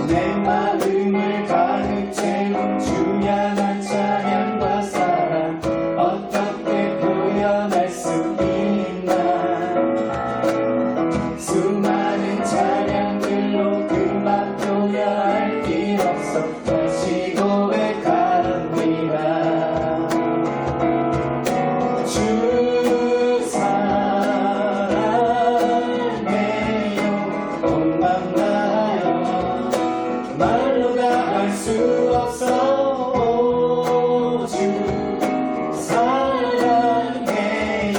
내 마음을 가득 채운 주의 한 찬양과 사랑 어떻게 표현할 수 있나. 수많은 찬양들로 그 맛 표현할 길 없어 다시 고백합니다. 주 사랑해요 온 맘 다하여 말로 다 할 수 없어. 주 사랑해요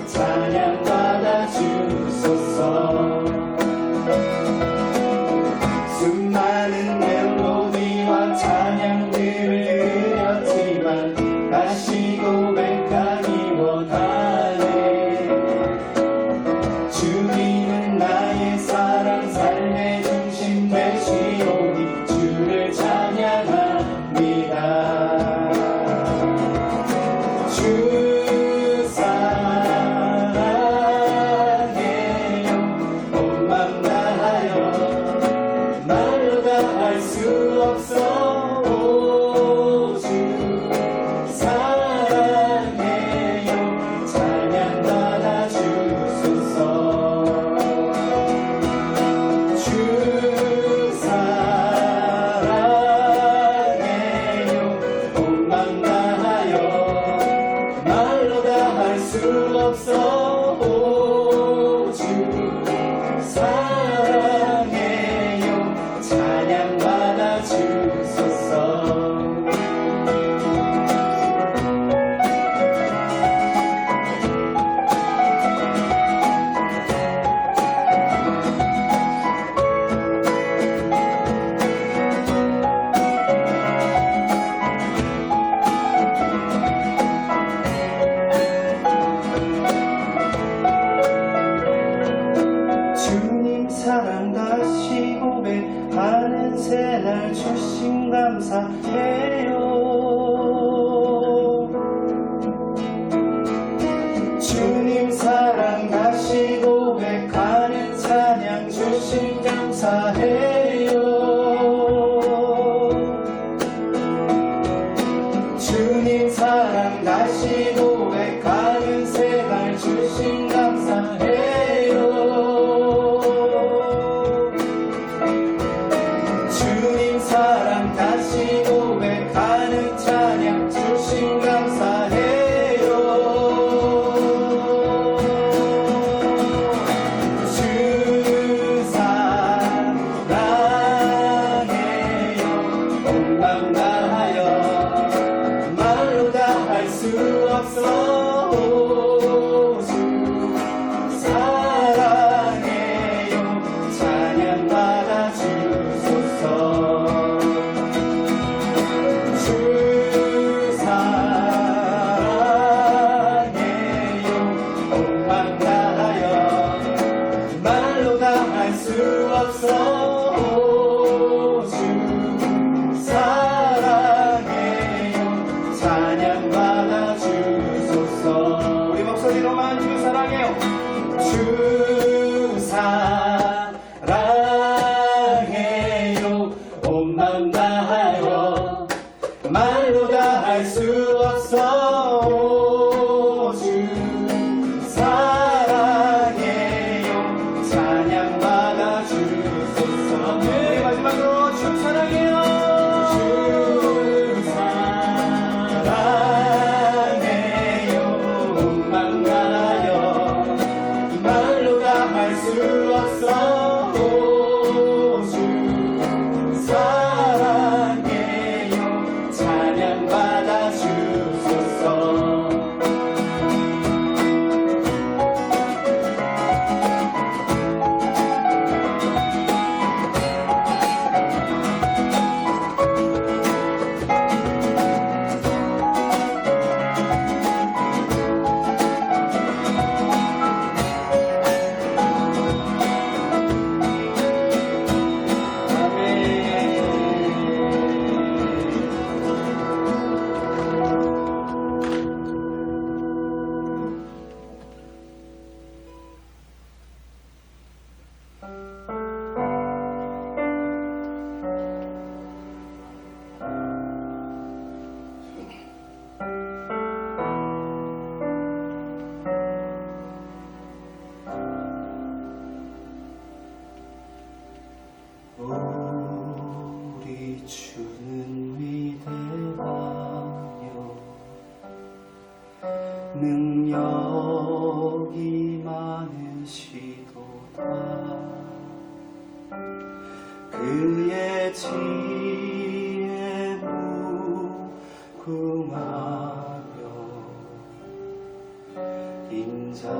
찬양 받아 주소서. 수많은 멜로디와 찬양들을 드렸지만 다시 고백하기 원하네. 주님은 나의 사랑 삶의 중심 되시오니 주를 찬양합니다. 주 사랑해요 온 맘 다하여 말로 다 할 수 없어. 주 사랑해요 찬양 받아 주소서. 주 사랑해요 온 맘 다하여 말로 다 할 수 없어. 주 사랑해요 찬양 받아 주소서. 주님 사랑 다시 고백하는 새날 주심 감사해요. 주님 사랑 다시 고백하는 찬양 주심 감사해요. 주님 사랑 다시 고백하는 새날 주심 감사해요. 주님 사랑 다시 고백하는 찬양 주심 감사해요. 주 사랑해요 온 맘 다하여 말로 다 할 수 없어. 주 사랑해요 찬양 받아 주소서. 주 사랑해요 온 맘 다하여 말로 다 할 수 없어. 주 사랑해요 찬양 받아 주소서. 우리 주는 위대하여 능력이 많으시도다. 그의 지혜 무궁하며 인자는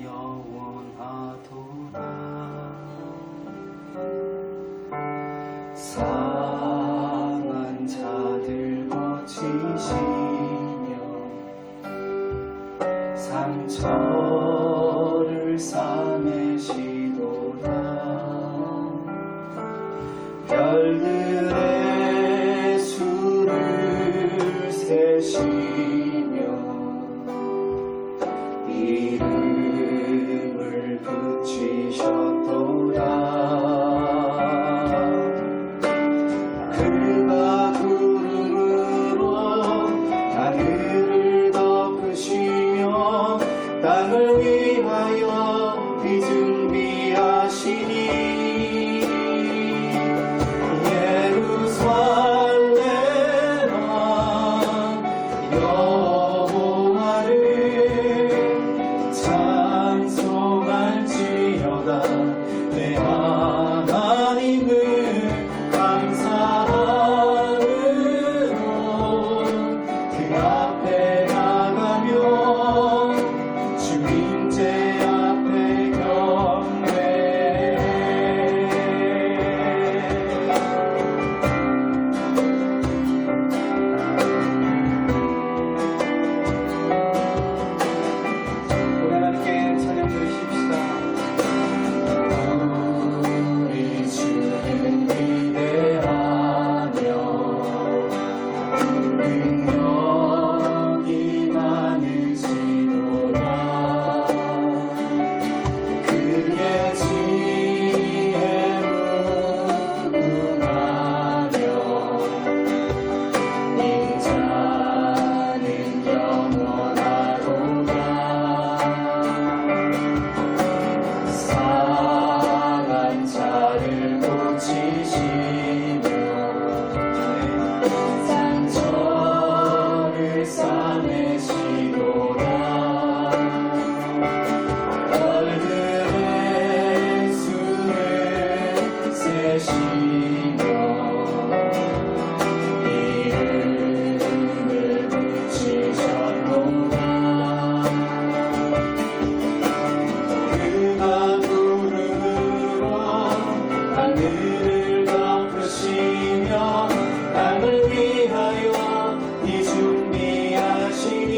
영원하도다. 상한 자들 고치시며 상처를 싸매시도다. 별들의 수를 세시며 이름을 붙이셨도다. 그가 구름으로 하늘을 덮으시며 땅을 위하여 비 준비하시니 예루살렘아 여호와를 찬송할지어다. 내 하나님을 감사함으로 그 앞에 나가며 주님제 앞에 경배해. 우리 하나님께 찬양 드리십시다. 우리 주는 위대하며 능력이 많으시도다. 그의 지혜 무궁하며 인자는 영원하도다. 상한 자를 고치시며 상처를 싸매시도다. 별들의 수를 세시며 이름을 붙이셨도다. 그가 구름으로 하늘을 덮으시며 땅을 위하여 비 준비하시니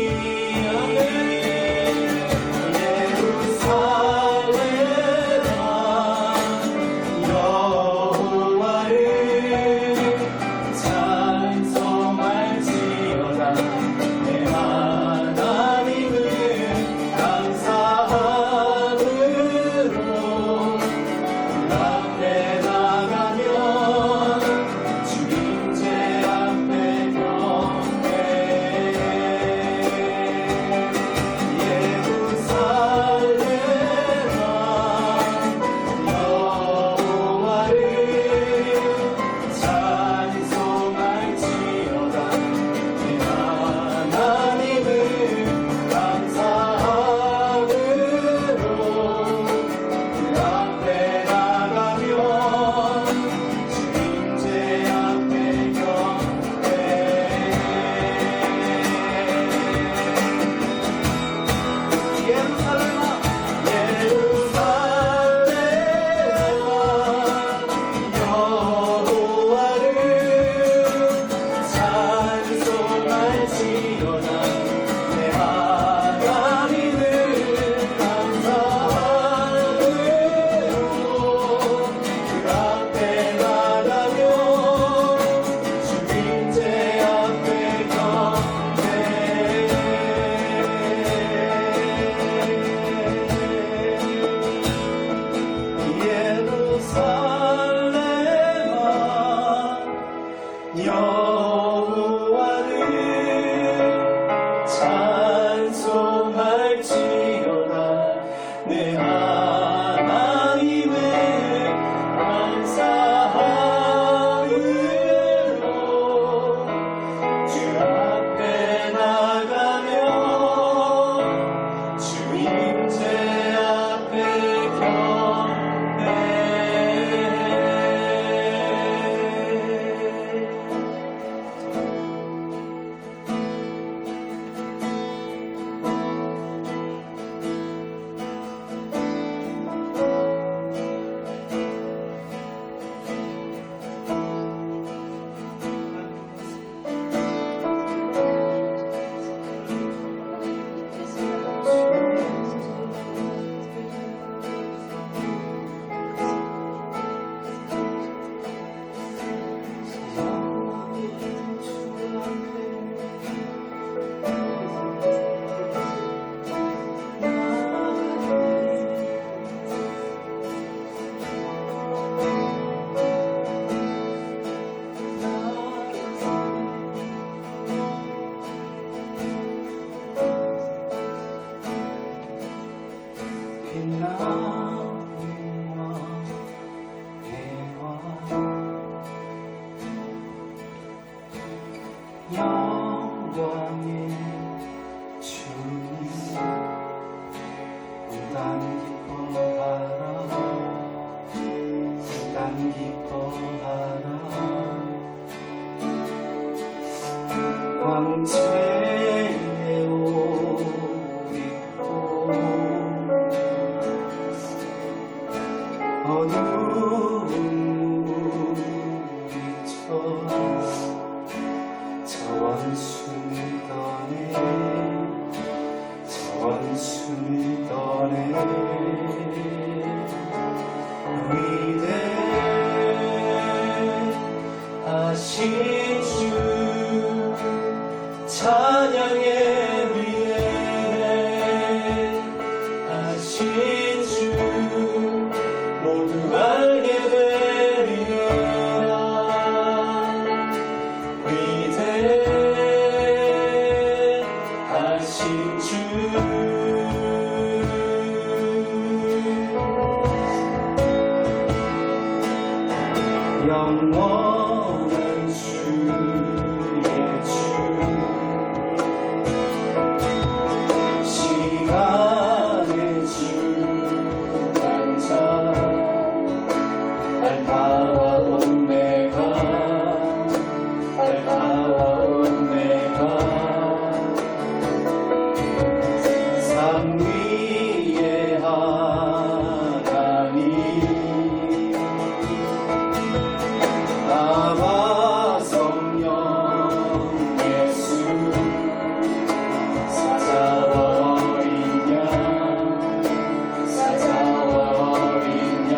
예루살렘아 여호와를 찬송할지어다. 내 하나님을 감사함으로 그 앞에 나가며 난 기뻐하라 광채의 옷 입고 어두운 무리쳐 저 원수를 떠내 저 원수를 떠내 위대하신 주 찬양의 위대하신 주 모두 알게 되리라 위대하신 주 영원한 주의 주 시간의 주 반자 알파와 오메가 알파와 오메가 산 위의 하나님 아바 성령 예수 사자와 어린 양 사자와 어린 양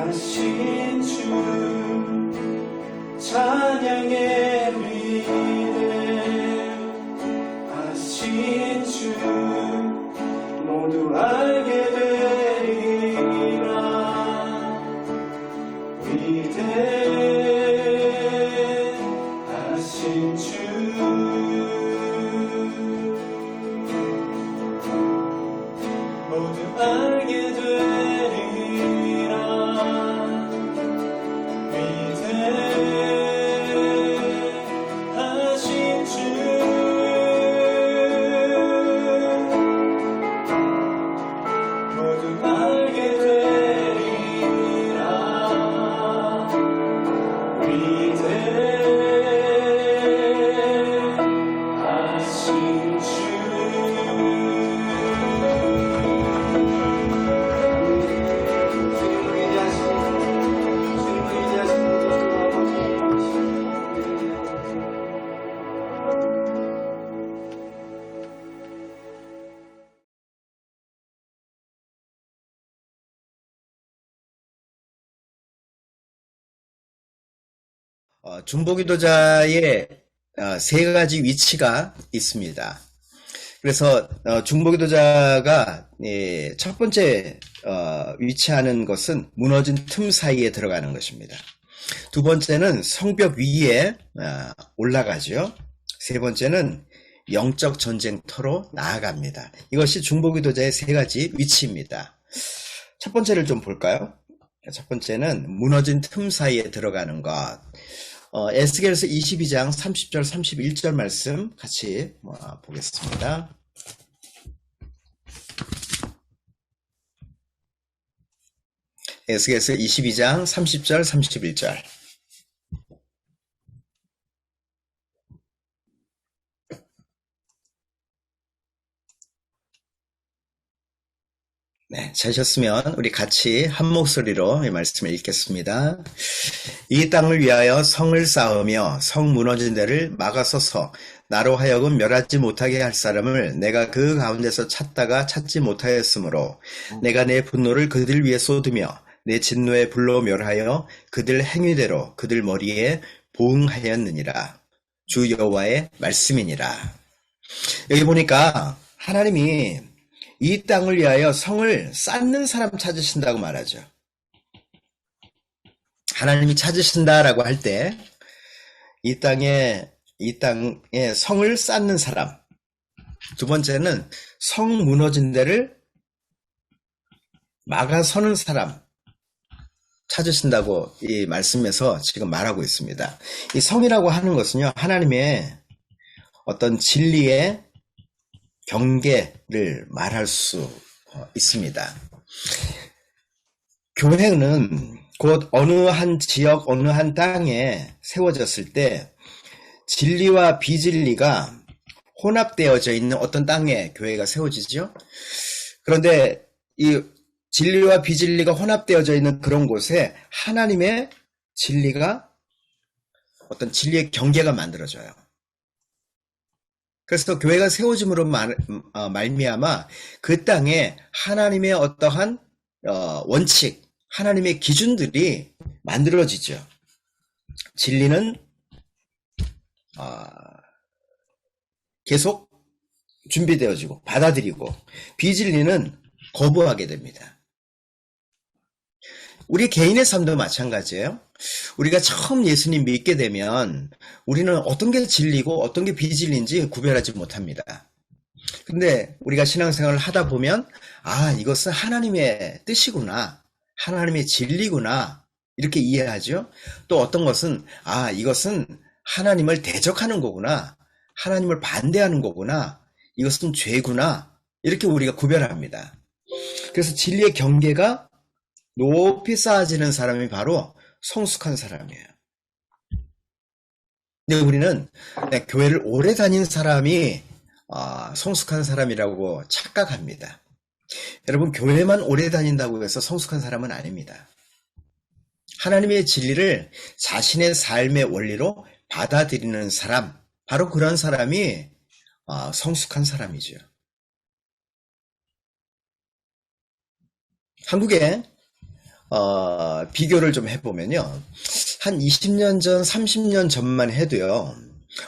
하신 주 찬양의 미래 하신 주 모두 알게 되리라 위대하신 주 모두 알게 되리라 위대하신 주 모두 알게 되리라 위대하신 주 중보기도자의 세 가지 위치가 있습니다. 그래서 중보기도자가 첫 번째 위치하는 것은 무너진 틈 사이에 들어가는 것입니다. 두 번째는 성벽 위에 올라가죠. 세 번째는 영적 전쟁터로 나아갑니다. 이것이 중보기도자의 세 가지 위치입니다. 첫 번째를 좀 볼까요? 첫 번째는 무너진 틈 사이에 들어가는 것. 에스겔서 22장 30절 31절 말씀 같이 보겠습니다. 에스겔서 22장 30절 31절. 네, 찾으셨으면 우리 같이 한 목소리로 이 말씀을 읽겠습니다. 이 땅을 위하여 성을 쌓으며 성 무너진 데를 막아서서 나로 하여금 멸하지 못하게 할 사람을 내가 그 가운데서 찾다가 찾지 못하였으므로 내가 내 분노를 그들 위에 쏟으며 내 진노의 불로 멸하여 그들 행위대로 그들 머리에 보응하였느니라. 주 여호와의 말씀이니라. 여기 보니까 하나님이 이 땅을 위하여 성을 쌓는 사람 찾으신다고 말하죠. 하나님이 찾으신다라고 할 때 이 땅에 성을 쌓는 사람. 두 번째는 성 무너진 데를 막아서는 사람 찾으신다고 이 말씀에서 지금 말하고 있습니다. 이 성이라고 하는 것은요, 하나님의 어떤 진리의 경계를 말할 수 있습니다. 교회는 곧 어느 한 지역, 어느 한 땅에 세워졌을 때 진리와 비진리가 혼합되어져 있는 어떤 땅에 교회가 세워지죠. 그런데 이 진리와 비진리가 혼합되어져 있는 그런 곳에 하나님의 진리가 어떤 진리의 경계가 만들어져요. 그래서 교회가 세워짐으로 말미암아 그 땅에 하나님의 어떠한 원칙, 하나님의 기준들이 만들어지죠. 진리는 계속 준비되어지고 받아들이고 비진리는 거부하게 됩니다. 우리 개인의 삶도 마찬가지예요. 우리가 처음 예수님 믿게 되면 우리는 어떤 게 진리고 어떤 게 비진리인지 구별하지 못합니다. 근데 우리가 신앙생활을 하다 보면 이것은 하나님의 뜻이구나, 하나님의 진리구나 이렇게 이해하죠. 또 어떤 것은 이것은 하나님을 대적하는 거구나, 하나님을 반대하는 거구나, 이것은 죄구나 이렇게 우리가 구별합니다. 그래서 진리의 경계가 높이 쌓아지는 사람이 바로 성숙한 사람이에요. 근데 우리는 교회를 오래 다닌 사람이 성숙한 사람이라고 착각합니다. 여러분, 교회만 오래 다닌다고 해서 성숙한 사람은 아닙니다. 하나님의 진리를 자신의 삶의 원리로 받아들이는 사람, 바로 그런 사람이 성숙한 사람이죠. 한국에 비교를 좀 해보면요. 한 20년 전, 30년 전만 해도요.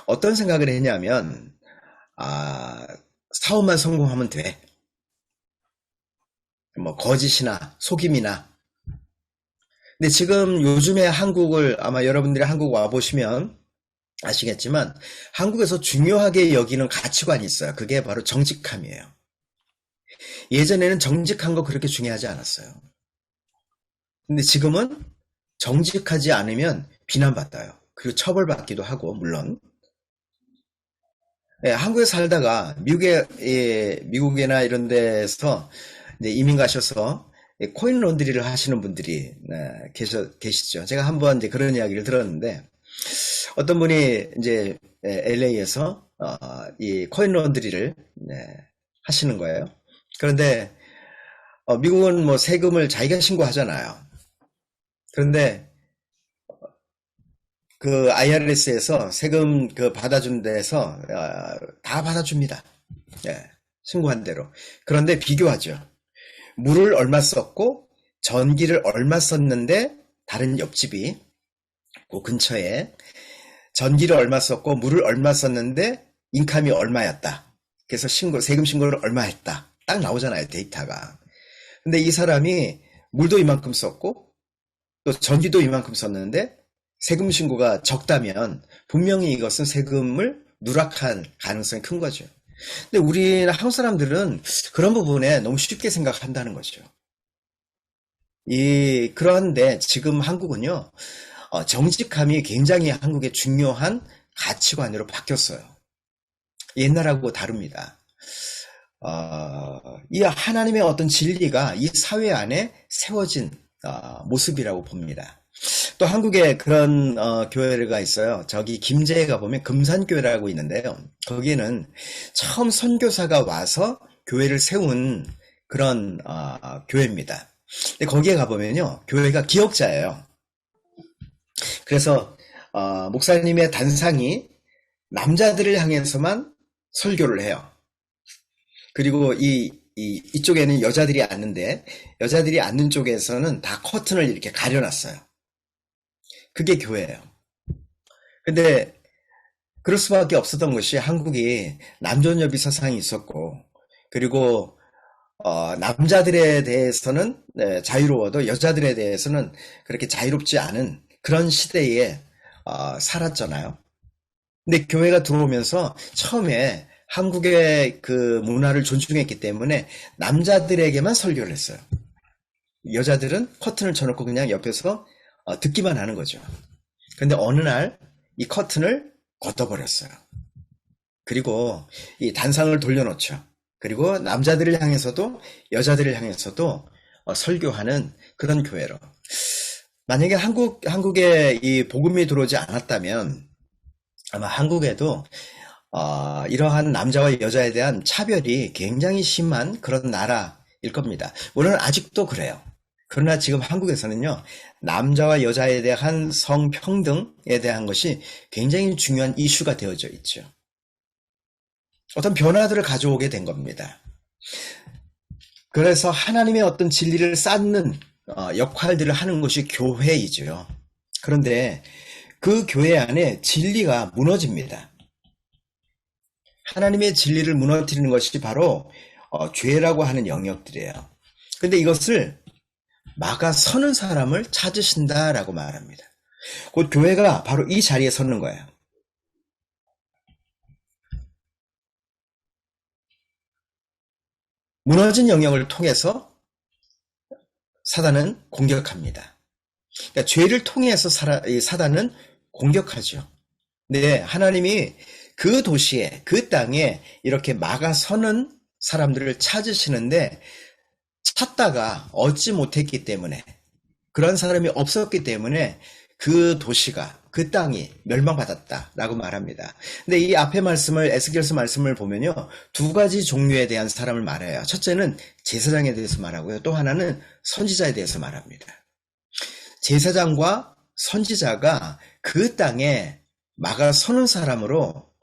어떤 생각을 했냐면, 사업만 성공하면 돼. 뭐, 거짓이나 속임이나. 근데 지금 요즘에 한국을, 아마 여러분들이 한국 와보시면 아시겠지만, 한국에서 중요하게 여기는 가치관이 있어요. 그게 바로 정직함이에요. 예전에는 정직한 거 그렇게 중요하지 않았어요. 근데 지금은 정직하지 않으면 비난받아요. 그리고 처벌받기도 하고, 물론. 예, 한국에 살다가 미국이나 이런 데서 이제 이민 가셔서 코인 런드리를 하시는 분들이 계시죠. 제가 한번 이제 그런 이야기를 들었는데, 어떤 분이 이제 LA에서 이 코인 런드리를 하시는 거예요. 그런데 미국은 뭐 세금을 자기가 신고하잖아요. 그런데 그 IRS에서 세금 그 받아준 데서 다 받아줍니다. 예, 신고한 대로. 그런데 비교하죠. 물을 얼마 썼고 전기를 얼마 썼는데 다른 옆집이 그 근처에 전기를 얼마 썼고 물을 얼마 썼는데 인감이 얼마였다. 그래서 세금 신고를 얼마 했다. 딱 나오잖아요, 데이터가. 근데 이 사람이 물도 이만큼 썼고 또 전기도 이만큼 썼는데 세금 신고가 적다면 분명히 이것은 세금을 누락한 가능성이 큰 거죠. 근데 우리나 한국 사람들은 그런 부분에 너무 쉽게 생각한다는 거죠. 그런데 지금 한국은요, 정직함이 굉장히 한국의 중요한 가치관으로 바뀌었어요. 옛날하고 다릅니다. 이 하나님의 어떤 진리가 이 사회 안에 세워진 모습이라고 봅니다. 또 한국에 그런 교회가 있어요. 저기 김제에 가보면 금산교회라고 있는데요. 거기에는 처음 선교사가 와서 교회를 세운 그런 교회입니다. 근데 거기에 가보면요, 교회가 기역자예요. 그래서 목사님의 단상이 남자들을 향해서만 설교를 해요. 그리고 이쪽에는 여자들이 앉는데, 여자들이 앉는 쪽에서는 다 커튼을 이렇게 가려놨어요. 그게 교회예요. 근데 그럴 수밖에 없었던 것이 한국이 남존여비 사상이 있었고, 그리고 남자들에 대해서는 자유로워도 여자들에 대해서는 그렇게 자유롭지 않은 그런 시대에 살았잖아요. 근데 교회가 들어오면서 처음에 한국의 그 문화를 존중했기 때문에 남자들에게만 설교를 했어요. 여자들은 커튼을 쳐놓고 그냥 옆에서 듣기만 하는 거죠. 근데 어느 날 이 커튼을 걷어버렸어요. 그리고 이 단상을 돌려놓죠. 그리고 남자들을 향해서도 여자들을 향해서도 설교하는 그런 교회로. 만약에 한국에 이 복음이 들어오지 않았다면 아마 한국에도 이러한 남자와 여자에 대한 차별이 굉장히 심한 그런 나라일 겁니다. 물론 아직도 그래요. 그러나 지금 한국에서는요, 남자와 여자에 대한 성평등에 대한 것이 굉장히 중요한 이슈가 되어져 있죠. 어떤 변화들을 가져오게 된 겁니다. 그래서 하나님의 어떤 진리를 쌓는 역할들을 하는 것이 교회이죠. 그런데 그 교회 안에 진리가 무너집니다. 하나님의 진리를 무너뜨리는 것이 바로 죄라고 하는 영역들이에요. 근데 이것을 막아서는 사람을 찾으신다라고 말합니다. 곧 교회가 바로 이 자리에 서는 거예요. 무너진 영역을 통해서 사단은 공격합니다. 그러니까 죄를 통해서 사단은 공격하죠. 근데 하나님이 그 도시에, 그 땅에 이렇게 막아서는 사람들을 찾으시는데, 찾다가 얻지 못했기 때문에, 그런 사람이 없었기 때문에 그 도시가, 그 땅이 멸망받았다라고 말합니다. 근데 이 앞에 말씀을, 에스겔서 말씀을 보면요, 두 가지 종류에 대한 사람을 말해요. 첫째는 제사장에 대해서 말하고요, 또 하나는 선지자에 대해서 말합니다. 제사장과 선지자가 그 땅에 막아서는 사람으로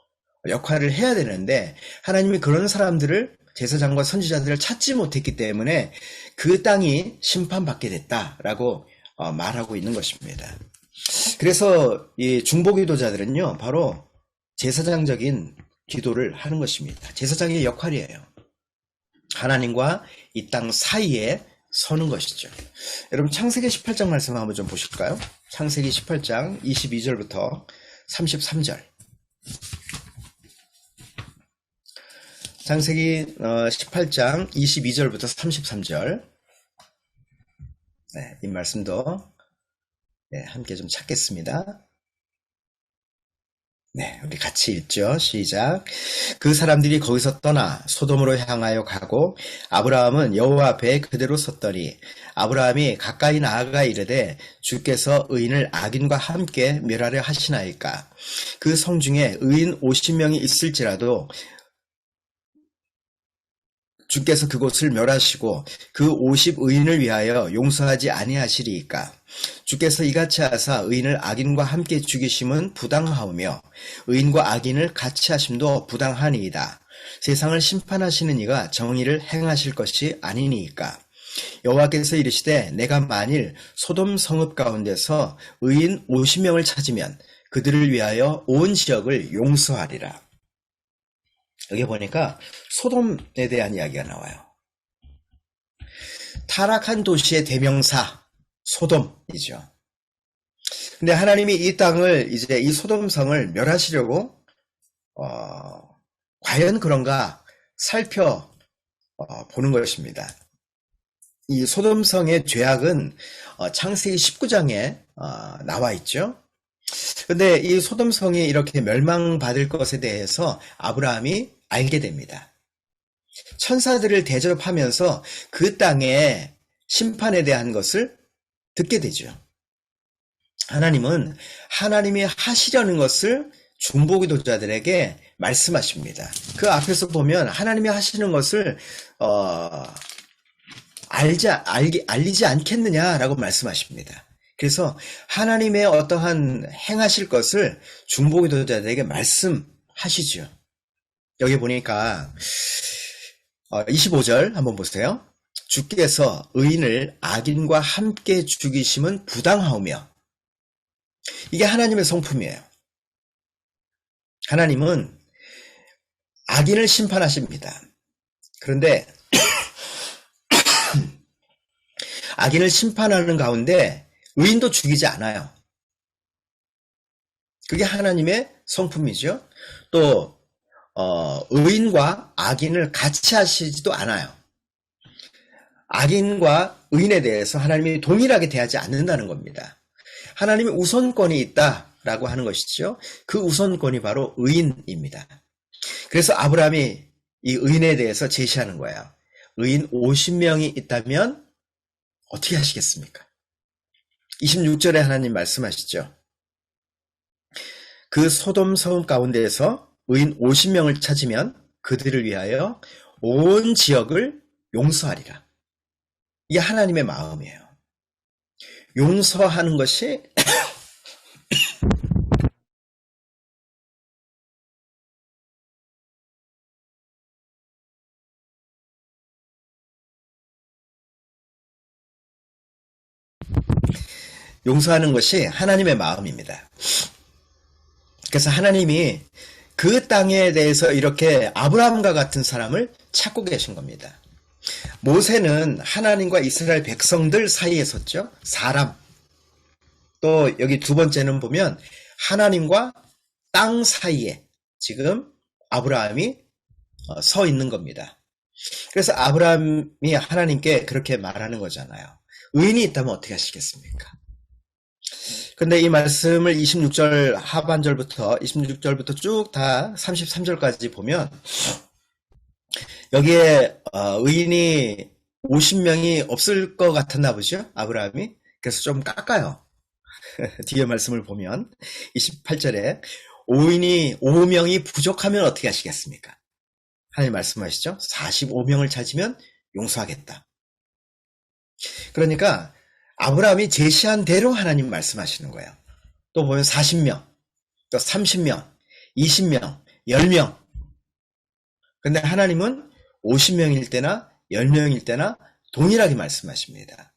역할을 해야 되는데, 하나님이 그런 사람들을 제사장과 선지자들을 찾지 못했기 때문에 그 땅이 심판받게 됐다라고 말하고 있는 것입니다. 그래서 이 중보기도자들은요, 바로 제사장적인 기도를 하는 것입니다. 제사장의 역할이에요. 하나님과 이 땅 사이에 서는 것이죠. 여러분, 창세기 18장 말씀 한번 좀 보실까요? 창세기 18장 22절부터 33절. 창세기 18장 22절부터 33절. 네, 이 말씀도 함께 좀 찾겠습니다. 네, 우리 같이 읽죠. 시작. 그 사람들이 거기서 떠나 소돔으로 향하여 가고 아브라함은 여호와 앞에 그대로 섰더니 아브라함이 가까이 나아가 이르되 주께서 의인을 악인과 함께 멸하려 하시나이까. 그 성 중에 의인 50명이 있을지라도 주께서 그곳을 멸하시고 그 50의인을 위하여 용서하지 아니하시리이까. 주께서 이같이 하사 의인을 악인과 함께 죽이심은 부당하오며 의인과 악인을 같이 하심도 부당하니이다. 세상을 심판하시는 이가 정의를 행하실 것이 아니니이까. 여호와께서 이르시되 내가 만일 소돔 성읍 가운데서 의인 50명을 찾으면 그들을 위하여 온 지역을 용서하리라. 여기 보니까 소돔에 대한 이야기가 나와요. 타락한 도시의 대명사 소돔이죠. 근데 하나님이 이 땅을 이제 이 소돔성을 멸하시려고 과연 그런가 살펴보는 것입니다. 이 소돔성의 죄악은 창세기 19장에 나와 있죠. 근데 이 소돔성이 이렇게 멸망받을 것에 대해서 아브라함이 알게 됩니다. 천사들을 대접하면서 그 땅의 심판에 대한 것을 듣게 되죠. 하나님은 하나님이 하시려는 것을 중보기도자들에게 말씀하십니다. 그 앞에서 보면 하나님이 하시는 것을 알리지 않겠느냐라고 말씀하십니다. 그래서 하나님의 어떠한 행하실 것을 중보기도자들에게 말씀하시죠. 여기 보니까 25절 한번 보세요. 주께서 의인을 악인과 함께 죽이심은 부당하오며. 이게 하나님의 성품이에요. 하나님은 악인을 심판하십니다. 그런데 악인을 심판하는 가운데 의인도 죽이지 않아요. 그게 하나님의 성품이죠. 또 의인과 악인을 같이 하시지도 않아요. 악인과 의인에 대해서 하나님이 동일하게 대하지 않는다는 겁니다. 하나님의 우선권이 있다라고 하는 것이죠. 그 우선권이 바로 의인입니다. 그래서 아브라함이 이 의인에 대해서 제시하는 거예요. 의인 50명이 있다면 어떻게 하시겠습니까? 26절에 하나님 말씀하시죠. 그 소돔 성읍 가운데에서 의인 50명을 찾으면 그들을 위하여 온 지역을 용서하리라. 이게 하나님의 마음이에요. 용서하는 것이 용서하는 것이 하나님의 마음입니다. 그래서 하나님이 그 땅에 대해서 이렇게 아브라함과 같은 사람을 찾고 계신 겁니다. 모세는 하나님과 이스라엘 백성들 사이에 섰죠. 사람. 또 여기 두 번째는 보면 하나님과 땅 사이에 지금 아브라함이 서 있는 겁니다. 그래서 아브라함이 하나님께 그렇게 말하는 거잖아요. 의인이 있다면 어떻게 하시겠습니까? 근데 이 말씀을 26절 하반절부터 26절부터 쭉 다 33절까지 보면 여기에 의인이 50명이 없을 것 같았나 보죠. 아브라함이. 그래서 좀 깎아요. 뒤에 말씀을 보면 28절에 의인이 5명이 부족하면 어떻게 하시겠습니까? 하나님 말씀하시죠. 45명을 찾으면 용서하겠다. 그러니까 아브라함이 제시한 대로 하나님 말씀하시는 거예요. 또 보면 40명, 또 30명, 20명, 10명. 근데 하나님은 50명일 때나 10명일 때나 동일하게 말씀하십니다.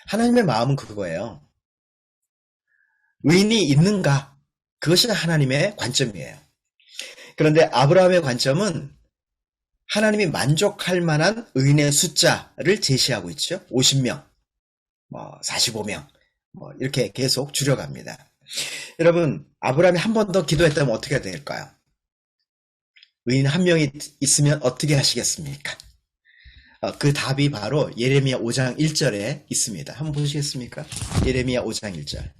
하나님의 마음은 그거예요. 의인이 있는가? 그것이 하나님의 관점이에요. 그런데 아브라함의 관점은 하나님이 만족할 만한 의인의 숫자를 제시하고 있죠. 50명, 45명, 이렇게 계속 줄여갑니다. 여러분, 아브라함이 한 번 더 기도했다면 어떻게 될까요? 의인 한 명이 있으면 어떻게 하시겠습니까? 그 답이 바로 예레미야 5장 1절에 있습니다. 한번 보시겠습니까? 예레미야 5장 1절.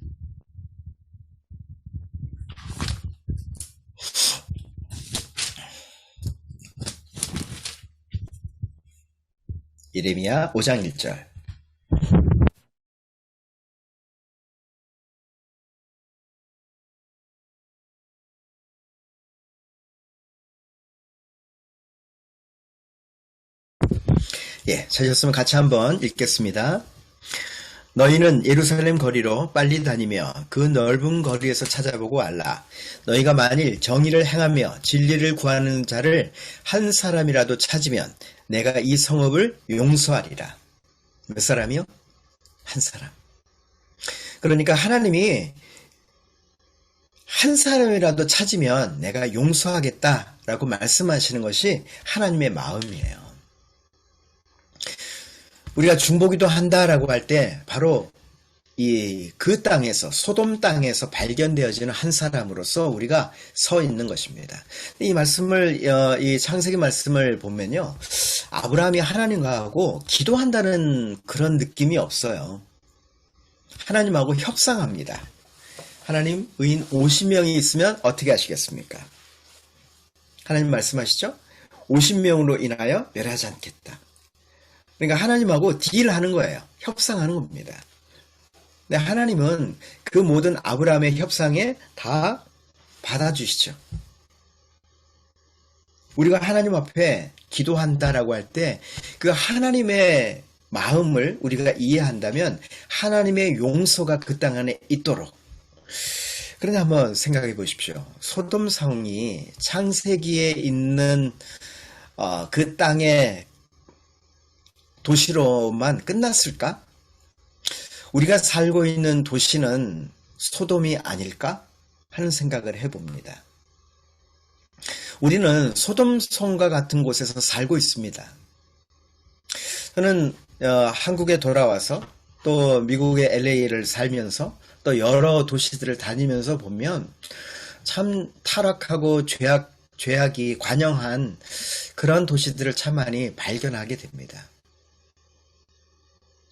예레미야 5장 1절. 예, 찾으셨으면 같이 한번 읽겠습니다. 너희는 예루살렘 거리로 빨리 다니며 그 넓은 거리에서 찾아보고 알라. 너희가 만일 정의를 행하며 진리를 구하는 자를 한 사람이라도 찾으면 내가 이 성읍을 용서하리라. 몇 사람이요? 한 사람. 그러니까 하나님이 한 사람이라도 찾으면 내가 용서하겠다라고 말씀하시는 것이 하나님의 마음이에요. 우리가 중보기도 한다라고 할 때 바로 그 땅에서, 소돔 땅에서 발견되어지는 한 사람으로서 우리가 서 있는 것입니다. 이 말씀을, 이 창세기 말씀을 보면요, 아브라함이 하나님하고 기도한다는 그런 느낌이 없어요. 하나님하고 협상합니다. 하나님, 의인 50명이 있으면 어떻게 하시겠습니까? 하나님 말씀하시죠? 50명으로 인하여 멸하지 않겠다. 그러니까 하나님하고 딜하는 거예요. 협상하는 겁니다. 근데 하나님은 그 모든 아브라함의 협상에 다 받아주시죠. 우리가 하나님 앞에 기도한다라고 할 때 그 하나님의 마음을 우리가 이해한다면 하나님의 용서가 그 땅 안에 있도록. 그런데 한번 생각해 보십시오. 소돔 성이 창세기에 있는 그 땅의 도시로만 끝났을까? 우리가 살고 있는 도시는 소돔이 아닐까? 하는 생각을 해봅니다. 우리는 소돔성과 같은 곳에서 살고 있습니다. 저는 한국에 돌아와서 또 미국의 LA를 살면서 또 여러 도시들을 다니면서 보면 참 타락하고 죄악이 관영한 그런 도시들을 참 많이 발견하게 됩니다.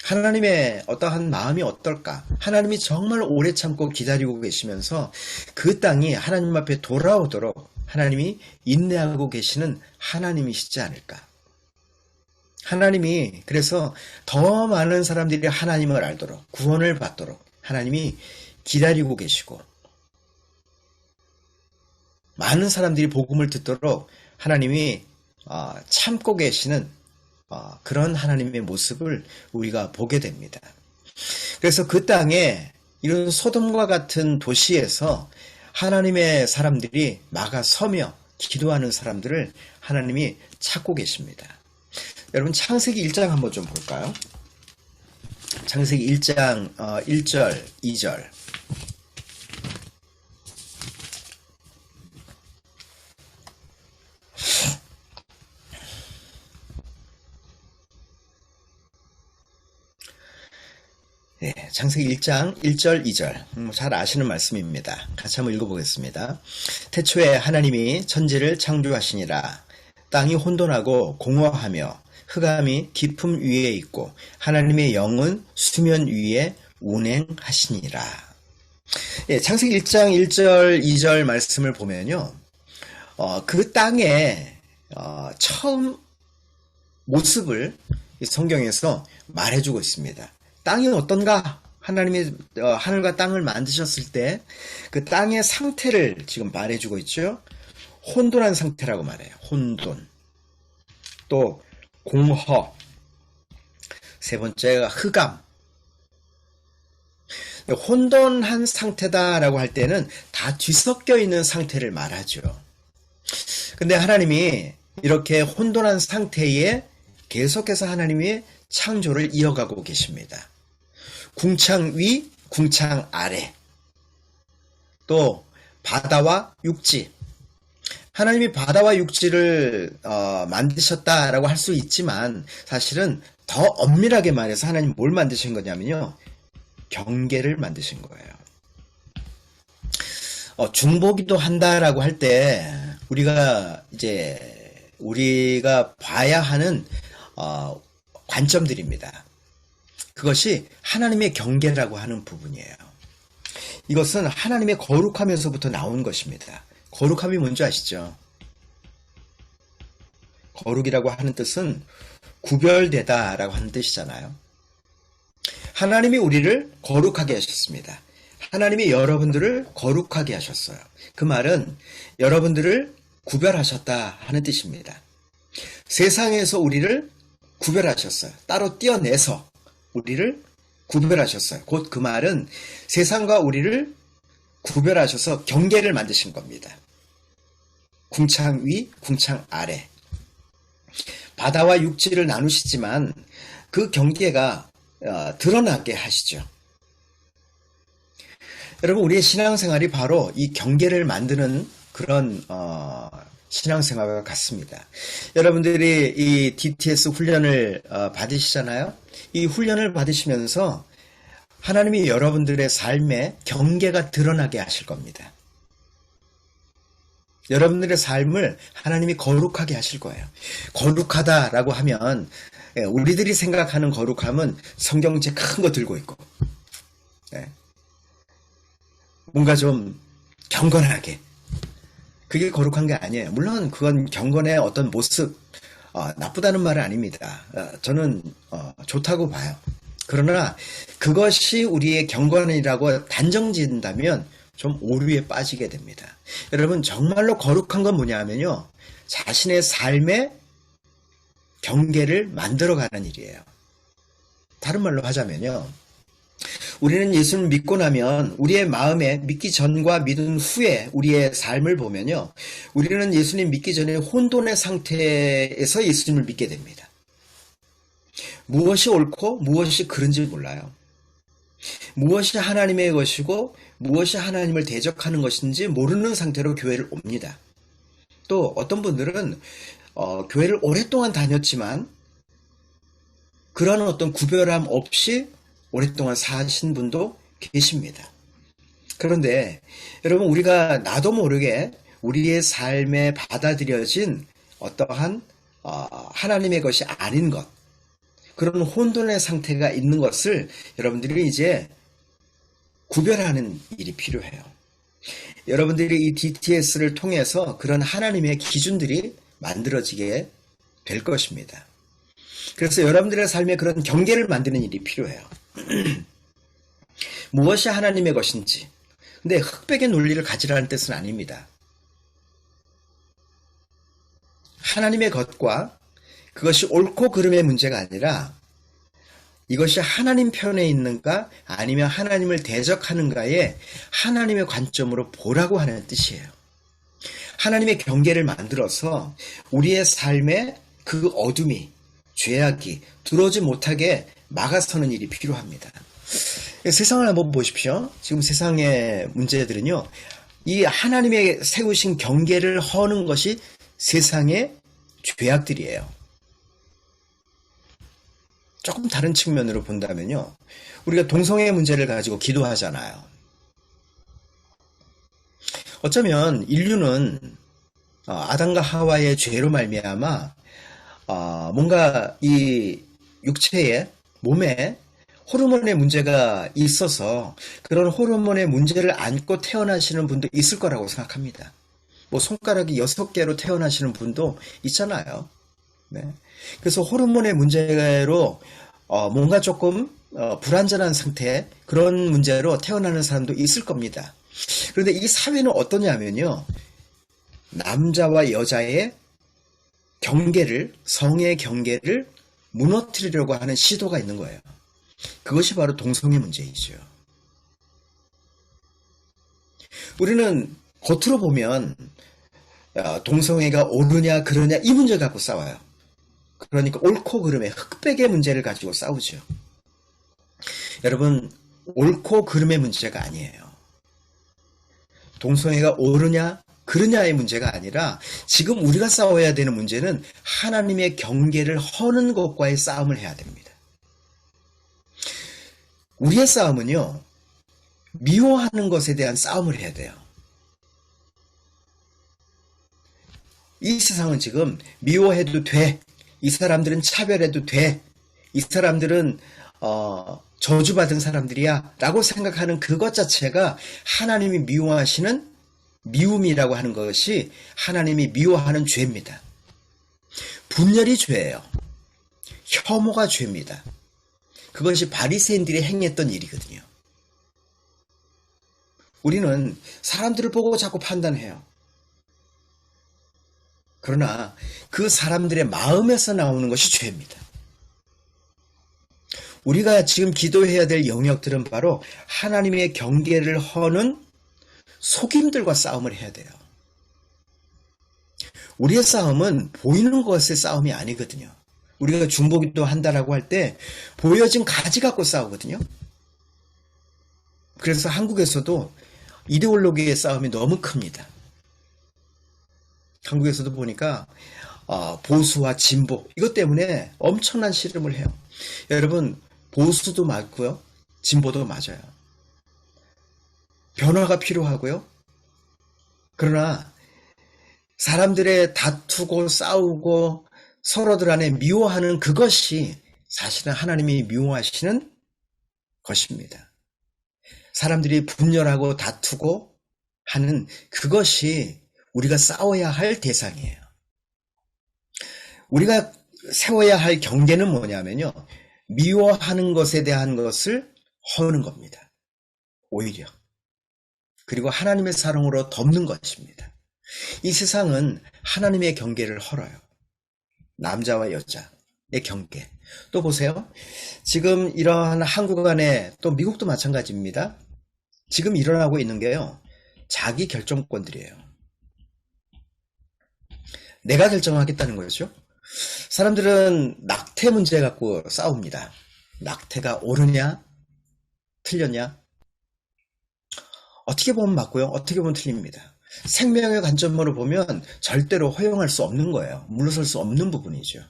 하나님의 어떠한 마음이 어떨까? 하나님이 정말 오래 참고 기다리고 계시면서 그 땅이 하나님 앞에 돌아오도록 하나님이 인내하고 계시는 하나님이시지 않을까? 하나님이 그래서 더 많은 사람들이 하나님을 알도록, 구원을 받도록 하나님이 기다리고 계시고, 많은 사람들이 복음을 듣도록 하나님이 참고 계시는 그런 하나님의 모습을 우리가 보게 됩니다. 그래서 그 땅에 이런 소돔과 같은 도시에서 하나님의 사람들이 막아서며 기도하는 사람들을 하나님이 찾고 계십니다. 여러분 창세기 1장 한번 좀 볼까요? 창세기 1장 1절, 2절. 네, 창세기 1장 1절 2절 잘 아시는 말씀입니다. 같이 한번 읽어보겠습니다. 태초에 하나님이 천지를 창조하시니라. 땅이 혼돈하고 공허하며 흑암이 깊음 위에 있고 하나님의 영은 수면 위에 운행하시니라. 예, 창세기 1장 1절 2절 말씀을 보면요, 그 땅의 처음 모습을 성경에서 말해주고 있습니다. 땅이 어떤가? 하나님이 하늘과 땅을 만드셨을 때 그 땅의 상태를 지금 말해주고 있죠. 혼돈한 상태라고 말해요. 혼돈. 또 공허. 세 번째가 흑암. 혼돈한 상태다라고 할 때는 다 뒤섞여 있는 상태를 말하죠. 근데 하나님이 이렇게 혼돈한 상태에 계속해서 하나님이 창조를 이어가고 계십니다. 궁창 위, 궁창 아래, 또 바다와 육지. 하나님이 바다와 육지를 만드셨다라고 할 수 있지만 사실은 더 엄밀하게 말해서 하나님 뭘 만드신 거냐면요. 경계를 만드신 거예요. 중보기도 한다라고 할 때 우리가 봐야 하는 관점들입니다. 그것이 하나님의 경계라고 하는 부분이에요. 이것은 하나님의 거룩하면서부터 나온 것입니다. 거룩함이 뭔지 아시죠? 거룩이라고 하는 뜻은 구별되다라고 하는 뜻이잖아요. 하나님이 우리를 거룩하게 하셨습니다. 하나님이 여러분들을 거룩하게 하셨어요. 그 말은 여러분들을 구별하셨다 하는 뜻입니다. 세상에서 우리를 구별하셨어요. 따로 떼어내서 우리를 구별하셨어요. 곧 그 말은 세상과 우리를 구별하셔서 경계를 만드신 겁니다. 궁창 위, 궁창 아래. 바다와 육지를 나누시지만 그 경계가 드러나게 하시죠. 여러분, 우리의 신앙생활이 바로 이 경계를 만드는 그런 신앙생활과 같습니다. 여러분들이 이 DTS 훈련을 받으시잖아요. 이 훈련을 받으시면서 하나님이 여러분들의 삶에 경계가 드러나게 하실 겁니다. 여러분들의 삶을 하나님이 거룩하게 하실 거예요. 거룩하다라고 하면 우리들이 생각하는 거룩함은 성경책 큰 거 들고 있고 뭔가 좀 경건하게, 그게 거룩한 게 아니에요. 물론 그건 경건의 어떤 모습, 나쁘다는 말은 아닙니다. 저는 좋다고 봐요. 그러나 그것이 우리의 경건이라고 단정지은다면 좀 오류에 빠지게 됩니다. 여러분, 정말로 거룩한 건 뭐냐면요, 자신의 삶의 경계를 만들어가는 일이에요. 다른 말로 하자면요, 우리는 예수를 믿고 나면 우리의 마음에 믿기 전과 믿은 후에 우리의 삶을 보면요, 우리는 예수님 믿기 전에 혼돈의 상태에서 예수님을 믿게 됩니다. 무엇이 옳고 무엇이 그른지 몰라요. 무엇이 하나님의 것이고 무엇이 하나님을 대적하는 것인지 모르는 상태로 교회를 옵니다. 또 어떤 분들은 교회를 오랫동안 다녔지만 그런 어떤 구별함 없이 오랫동안 사신 분도 계십니다. 그런데 여러분, 우리가 나도 모르게 우리의 삶에 받아들여진 어떠한 하나님의 것이 아닌 것, 그런 혼돈의 상태가 있는 것을 여러분들이 이제 구별하는 일이 필요해요. 여러분들이 이 DTS를 통해서 그런 하나님의 기준들이 만들어지게 될 것입니다. 그래서 여러분들의 삶에 그런 경계를 만드는 일이 필요해요. 무엇이 하나님의 것인지. 근데 흑백의 논리를 가지라는 뜻은 아닙니다. 하나님의 것과 그것이 옳고 그름의 문제가 아니라 이것이 하나님 편에 있는가 아니면 하나님을 대적하는가에 하나님의 관점으로 보라고 하는 뜻이에요. 하나님의 경계를 만들어서 우리의 삶에 그 어둠이, 죄악이 들어오지 못하게 막아서는 일이 필요합니다. 세상을 한번 보십시오. 지금 세상의 문제들은요, 이 하나님의 세우신 경계를 허는 것이 세상의 죄악들이에요. 조금 다른 측면으로 본다면요, 우리가 동성애 문제를 가지고 기도하잖아요. 어쩌면 인류는 아담과 하와의 죄로 말미암아 뭔가 이 육체에, 몸에 호르몬의 문제가 있어서 그런 호르몬의 문제를 안고 태어나시는 분도 있을 거라고 생각합니다. 뭐 손가락이 6개로 태어나시는 분도 있잖아요. 네. 그래서 호르몬의 문제로 뭔가 조금 불완전한 상태, 그런 문제로 태어나는 사람도 있을 겁니다. 그런데 이 사회는 어떠냐면요, 남자와 여자의 경계를, 성의 경계를 무너뜨리려고 하는 시도가 있는 거예요. 그것이 바로 동성애 문제이죠. 우리는 겉으로 보면 동성애가 옳으냐 그러냐 이 문제 갖고 싸워요. 그러니까 옳고 그름의 흑백의 문제를 가지고 싸우죠. 여러분, 옳고 그름의 문제가 아니에요. 동성애가 옳으냐 그러냐의 문제가 아니라 지금 우리가 싸워야 되는 문제는 하나님의 경계를 허는 것과의 싸움을 해야 됩니다. 우리의 싸움은요, 미워하는 것에 대한 싸움을 해야 돼요. 이 세상은 지금 미워해도 돼. 이 사람들은 차별해도 돼. 이 사람들은 저주받은 사람들이야 라고 생각하는 그것 자체가 하나님이 미워하시는 미움이라고 하는 것이 하나님이 미워하는 죄입니다. 분열이 죄예요. 혐오가 죄입니다. 그것이 바리새인들이 행했던 일이거든요. 우리는 사람들을 보고 자꾸 판단해요. 그러나 그 사람들의 마음에서 나오는 것이 죄입니다. 우리가 지금 기도해야 될 영역들은 바로 하나님의 경계를 허는 속임들과 싸움을 해야 돼요. 우리의 싸움은 보이는 것의 싸움이 아니거든요. 우리가 중보기도 한다라고 할 때 보여진 가지 갖고 싸우거든요. 그래서 한국에서도 이데올로기의 싸움이 너무 큽니다. 한국에서도 보니까 보수와 진보 이것 때문에 엄청난 씨름을 해요. 여러분, 보수도 맞고요, 진보도 맞아요. 변화가 필요하고요. 그러나 사람들의 다투고 싸우고 서로들 안에 미워하는 그것이 사실은 하나님이 미워하시는 것입니다. 사람들이 분열하고 다투고 하는 그것이 우리가 싸워야 할 대상이에요. 우리가 세워야 할 경계는 뭐냐면요, 미워하는 것에 대한 것을 허는 겁니다. 오히려. 그리고 하나님의 사랑으로 덮는 것입니다. 이 세상은 하나님의 경계를 헐어요. 남자와 여자의 경계. 또 보세요. 지금 이러한 한국 안에, 또 미국도 마찬가지입니다. 지금 일어나고 있는 게요, 자기 결정권들이에요. 내가 결정하겠다는 거죠. 사람들은 낙태 문제 갖고 싸웁니다. 낙태가 옳으냐 틀렸냐, 어떻게 보면 맞고요, 어떻게 보면 틀립니다. 생명의 관점으로 보면 절대로 허용할 수 없는 거예요. 물러설 수 없는 부분이죠.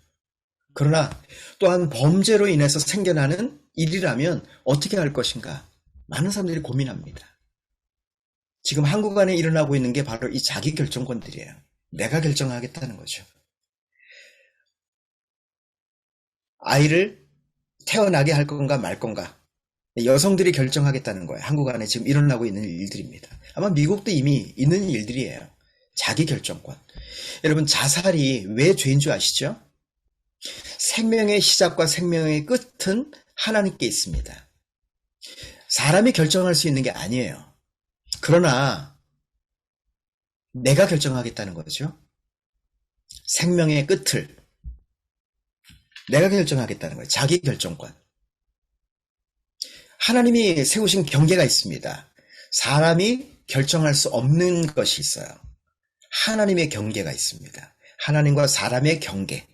그러나 또한 범죄로 인해서 생겨나는 일이라면 어떻게 할 것인가, 많은 사람들이 고민합니다. 지금 한국 안에 일어나고 있는 게 바로 이 자기결정권들이에요. 내가 결정하겠다는 거죠. 아이를 태어나게 할 건가 말 건가, 여성들이 결정하겠다는 거예요. 한국 안에 지금 일어나고 있는 일들입니다. 아마 미국도 이미 있는 일들이에요. 자기결정권. 여러분, 자살이 왜 죄인 줄 아시죠? 생명의 시작과 생명의 끝은 하나님께 있습니다. 사람이 결정할 수 있는 게 아니에요. 그러나 내가 결정하겠다는 거죠. 생명의 끝을 내가 결정하겠다는 거예요. 자기결정권. 하나님이 세우신 경계가 있습니다. 사람이 결정할 수 없는 것이 있어요. 하나님의 경계가 있습니다. 하나님과 사람의 경계.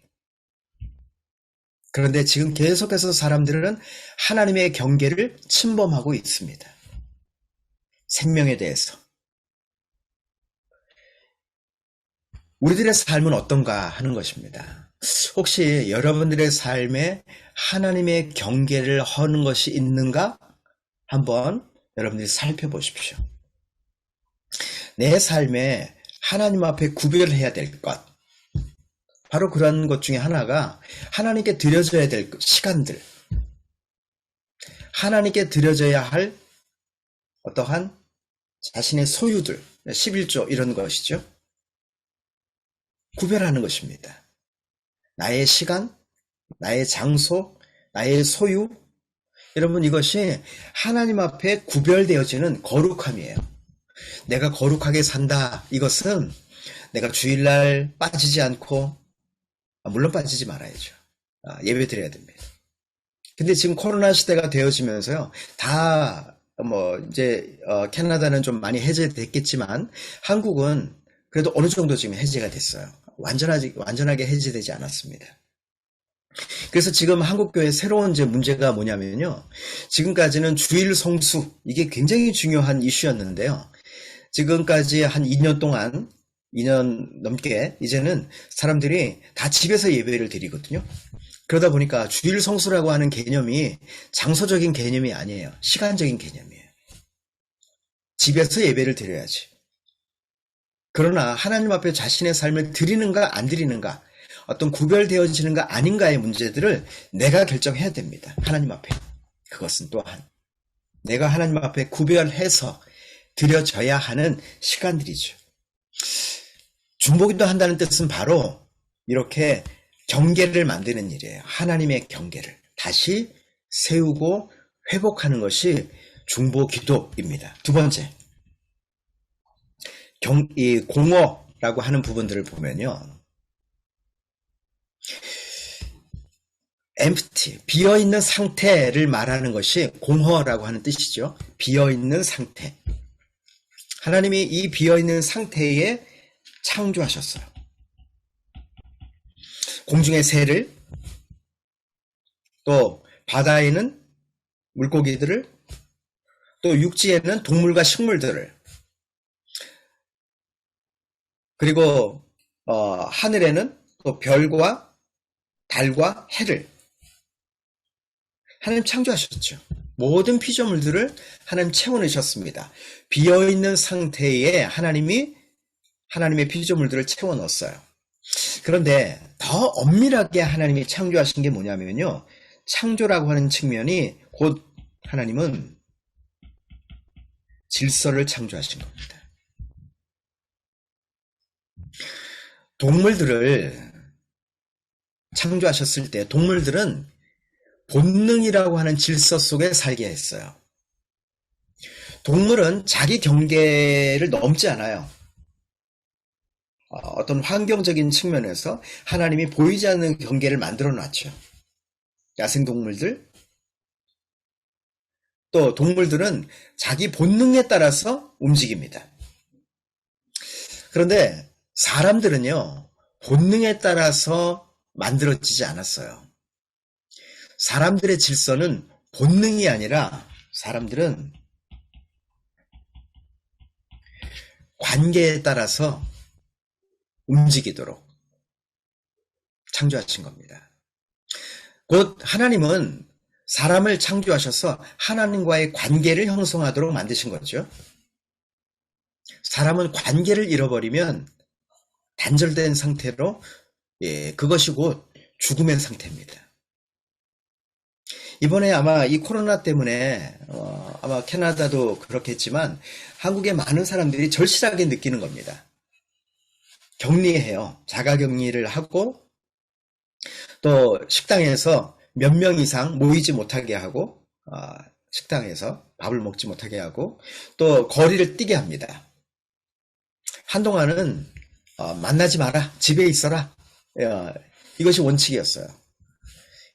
그런데 지금 계속해서 사람들은 하나님의 경계를 침범하고 있습니다. 생명에 대해서. 우리들의 삶은 어떤가 하는 것입니다. 혹시 여러분들의 삶에 하나님의 경계를 허는 것이 있는가? 한번 여러분들이 살펴보십시오. 내 삶에 하나님 앞에 구별해야 될 것, 바로 그런 것 중에 하나가 하나님께 드려져야 될 시간들, 하나님께 드려져야 할 어떠한 자신의 소유들, 11조 이런 것이죠. 구별하는 것입니다. 나의 시간, 나의 장소, 나의 소유, 여러분, 이것이 하나님 앞에 구별되어지는 거룩함이에요. 내가 거룩하게 산다, 이것은 내가 주일날 빠지지 않고, 물론 빠지지 말아야죠. 예배 드려야 됩니다. 근데 지금 코로나 시대가 되어지면서요, 이제 캐나다는 좀 많이 해제됐겠지만 한국은 그래도 어느 정도 지금 해제가 됐어요. 완전하게 해제되지 않았습니다. 그래서 지금 한국교회 새로운 이제 문제가 뭐냐면요. 지금까지는 주일 성수, 이게 굉장히 중요한 이슈였는데요. 지금까지 한 2년 동안, 2년 넘게 이제는 사람들이 다 집에서 예배를 드리거든요. 그러다 보니까 주일 성수라고 하는 개념이 장소적인 개념이 아니에요. 시간적인 개념이에요. 집에서 예배를 드려야지. 그러나 하나님 앞에 자신의 삶을 드리는가 안 드리는가, 어떤 구별되어지는가 아닌가의 문제들을 내가 결정해야 됩니다. 하나님 앞에. 그것은 또한 내가 하나님 앞에 구별해서 드려져야 하는 시간들이죠. 중보기도 한다는 뜻은 바로 이렇게 경계를 만드는 일이에요. 하나님의 경계를 다시 세우고 회복하는 것이 중보기도입니다. 두 번째, 이 공허라고 하는 부분들을 보면요. empty, 비어있는 상태를 말하는 것이 공허라고 하는 뜻이죠. 비어있는 상태. 하나님이 이 비어있는 상태에 창조하셨어요. 공중의 새를, 또 바다에는 물고기들을, 또 육지에는 동물과 식물들을, 그리고 하늘에는 또 별과 달과 해를 하나님 창조하셨죠. 모든 피조물들을 하나님 채워넣으셨습니다. 비어있는 상태에 하나님의 피조물들을 채워넣었어요. 그런데 더 엄밀하게 하나님이 창조하신 게 뭐냐면요. 창조라고 하는 측면이 곧 하나님은 질서를 창조하신 겁니다. 동물들을 창조하셨을 때 동물들은 본능이라고 하는 질서 속에 살게 했어요. 동물은 자기 경계를 넘지 않아요. 어떤 환경적인 측면에서 하나님이 보이지 않는 경계를 만들어 놨죠. 야생동물들, 또 동물들은 자기 본능에 따라서 움직입니다. 그런데 사람들은요, 본능에 따라서 만들어지지 않았어요. 사람들의 질서는 본능이 아니라 사람들은 관계에 따라서 움직이도록 창조하신 겁니다. 곧 하나님은 사람을 창조하셔서 하나님과의 관계를 형성하도록 만드신 거죠. 사람은 관계를 잃어버리면 단절된 상태로, 그것이 곧 죽음의 상태입니다. 이번에 아마 이 코로나 때문에 아마 캐나다도 그렇겠지만 한국의 많은 사람들이 절실하게 느끼는 겁니다. 격리해요. 자가격리를 하고 또 식당에서 몇 명 이상 모이지 못하게 하고 식당에서 밥을 먹지 못하게 하고 또 거리를 뛰게 합니다. 한동안은 만나지 마라, 집에 있어라, 이것이 원칙이었어요.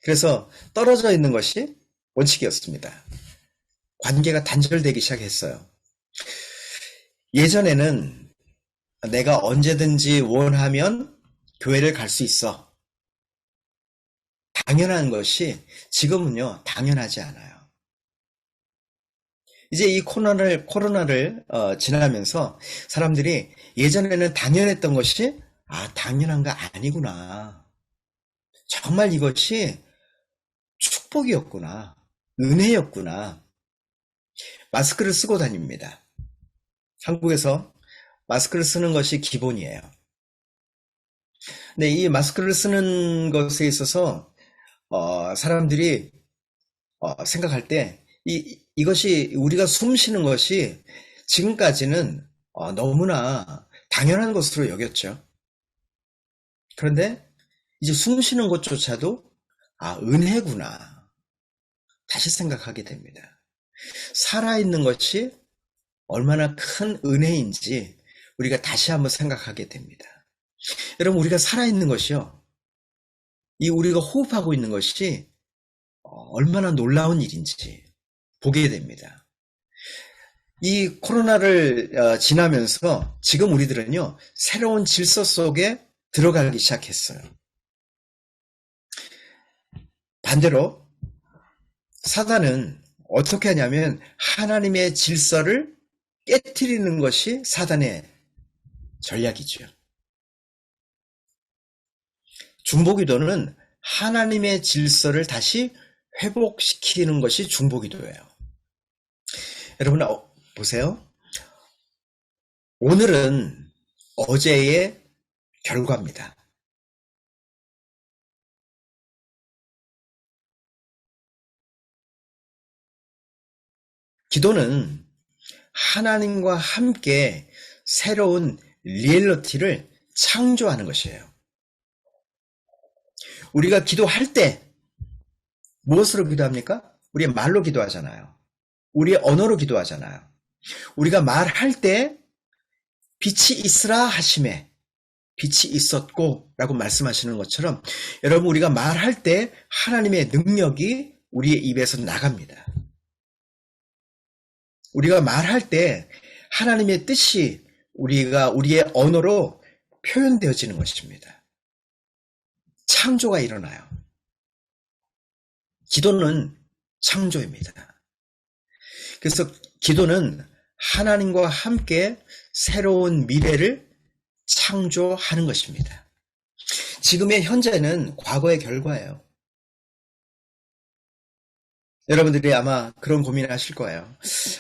그래서 떨어져 있는 것이 원칙이었습니다. 관계가 단절되기 시작했어요. 예전에는 내가 언제든지 원하면 교회를 갈 수 있어, 당연한 것이 지금은요, 당연하지 않아요. 이제 이 코로나를 지나면서 사람들이 예전에는 당연했던 것이 당연한가 아니구나, 정말 이것이 축복이었구나, 은혜였구나. 마스크를 쓰고 다닙니다. 한국에서 마스크를 쓰는 것이 기본이에요. 근데 이 마스크를 쓰는 것에 있어서 사람들이 생각할 때 이것이 우리가 숨 쉬는 것이 지금까지는 너무나 당연한 것으로 여겼죠. 그런데 이제 숨 쉬는 것조차도 은혜구나, 다시 생각하게 됩니다. 살아있는 것이 얼마나 큰 은혜인지 우리가 다시 한번 생각하게 됩니다. 여러분, 우리가 살아있는 것이요, 이 우리가 호흡하고 있는 것이 얼마나 놀라운 일인지 보게 됩니다. 이 코로나를 지나면서 지금 우리들은요, 새로운 질서 속에 들어가기 시작했어요. 반대로 사단은 어떻게 하냐면 하나님의 질서를 깨트리는 것이 사단의 전략이죠. 중보기도는 하나님의 질서를 다시 회복시키는 것이 중보기도예요. 여러분 보세요. 오늘은 어제의 결과입니다. 기도는 하나님과 함께 새로운 리얼리티를 창조하는 것이에요. 우리가 기도할 때 무엇으로 기도합니까? 우리 말로 기도하잖아요. 우리의 언어로 기도하잖아요. 우리가 말할 때 빛이 있으라 하심에 빛이 있었고 라고 말씀하시는 것처럼 여러분 우리가 말할 때 하나님의 능력이 우리의 입에서 나갑니다. 우리가 말할 때 하나님의 뜻이 우리의 언어로 표현되어지는 것입니다. 창조가 일어나요. 기도는 창조입니다. 그래서 기도는 하나님과 함께 새로운 미래를 창조하는 것입니다. 지금의 현재는 과거의 결과예요. 여러분들이 아마 그런 고민을 하실 거예요.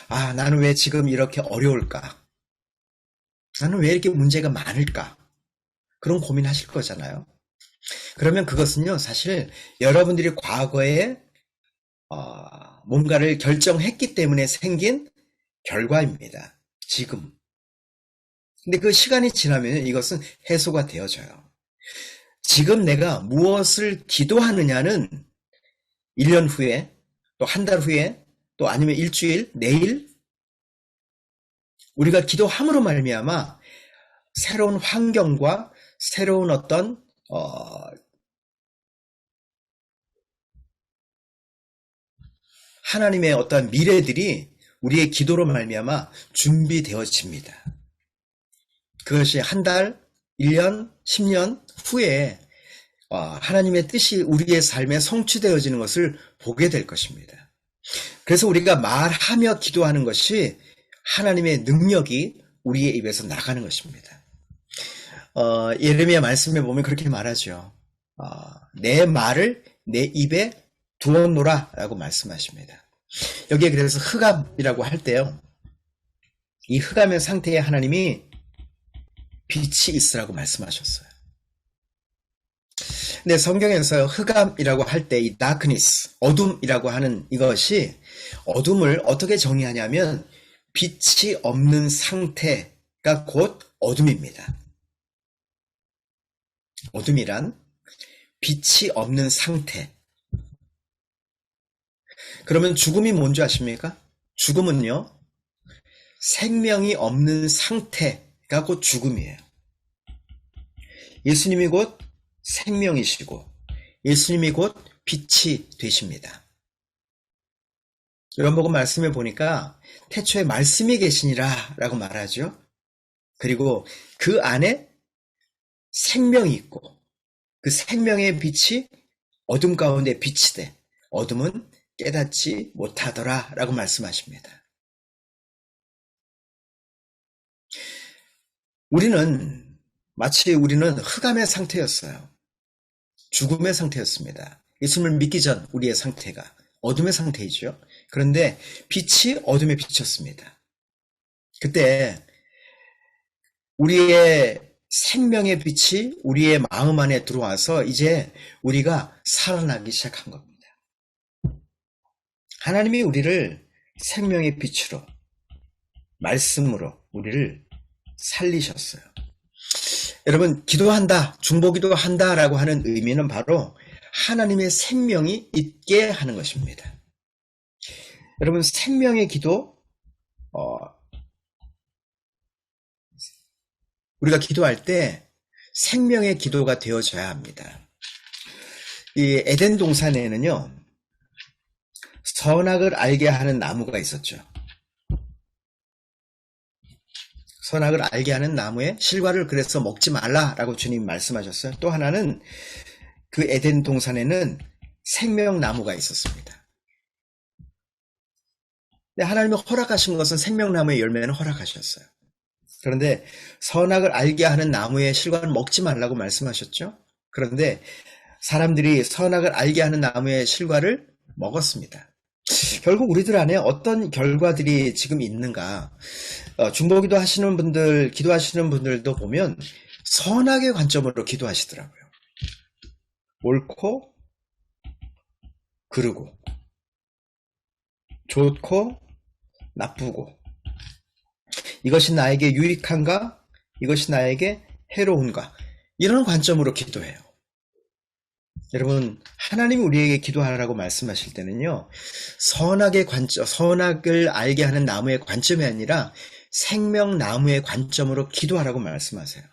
아, 나는 왜 지금 이렇게 어려울까? 나는 왜 이렇게 문제가 많을까? 그런 고민하실 거잖아요. 그러면 그것은요, 사실 여러분들이 과거에 뭔가를 결정했기 때문에 생긴 결과입니다. 지금. 근데 그 시간이 지나면 이것은 해소가 되어져요. 지금 내가 무엇을 기도하느냐는 1년 후에, 또 한 달 후에, 또 아니면 일주일, 내일, 우리가 기도함으로 말미암아 새로운 환경과 새로운 어떤 하나님의 어떤 미래들이 우리의 기도로 말미암아 준비되어집니다. 그것이 한 달, 1년, 10년 후에 하나님의 뜻이 우리의 삶에 성취되어지는 것을 보게 될 것입니다. 그래서 우리가 말하며 기도하는 것이 하나님의 능력이 우리의 입에서 나가는 것입니다. 예레미야 말씀에 보면 그렇게 말하죠. 내 말을 내 입에 두었노라 라고 말씀하십니다. 여기에 그래서 흑암이라고 할 때요, 이 흑암의 상태에 하나님이 빛이 있으라고 말씀하셨어요. 근데 성경에서 흑암이라고 할 때 이 darkness, 어둠이라고 하는 이것이 어둠을 어떻게 정의하냐면 빛이 없는 상태가 곧 어둠입니다. 어둠이란 빛이 없는 상태. 그러면 죽음이 뭔지 아십니까? 죽음은요, 생명이 없는 상태가 곧 죽음이에요. 예수님이 곧 생명이시고 예수님이 곧 빛이 되십니다. 요한복음 말씀에 보니까 태초에 말씀이 계시니라 라고 말하죠. 그리고 그 안에 생명이 있고 그 생명의 빛이 어둠 가운데 빛이 돼 어둠은 깨닫지 못하더라 라고 말씀하십니다. 마치 우리는 흑암의 상태였어요. 죽음의 상태였습니다. 예수님을 믿기 전 우리의 상태가 어둠의 상태이죠. 그런데 빛이 어둠에 비쳤습니다. 그때 우리의 생명의 빛이 우리의 마음 안에 들어와서 이제 우리가 살아나기 시작한 겁니다. 하나님이 우리를 생명의 빛으로, 말씀으로 우리를 살리셨어요. 여러분, 기도한다, 중보기도한다 라고 하는 의미는 바로 하나님의 생명이 있게 하는 것입니다. 여러분, 생명의 기도, 우리가 기도할 때 생명의 기도가 되어져야 합니다. 이 에덴 동산에는요, 선악을 알게 하는 나무가 있었죠. 선악을 알게 하는 나무의 실과를 그래서 먹지 말라라고 주님 말씀하셨어요. 또 하나는 그 에덴 동산에는 생명나무가 있었습니다. 근데 하나님이 허락하신 것은 생명나무의 열매는 허락하셨어요. 그런데 선악을 알게 하는 나무의 실과는 먹지 말라고 말씀하셨죠. 그런데 사람들이 선악을 알게 하는 나무의 실과를 먹었습니다. 결국 우리들 안에 어떤 결과들이 지금 있는가? 중보기도 하시는 분들, 기도하시는 분들도 보면 선악의 관점으로 기도하시더라고요. 옳고 그르고 좋고 나쁘고 이것이 나에게 유익한가? 이것이 나에게 해로운가? 이런 관점으로 기도해요. 여러분, 하나님이 우리에게 기도하라고 말씀하실 때는요, 선악의 관점, 선악을 알게 하는 나무의 관점이 아니라 생명나무의 관점으로 기도하라고 말씀하세요.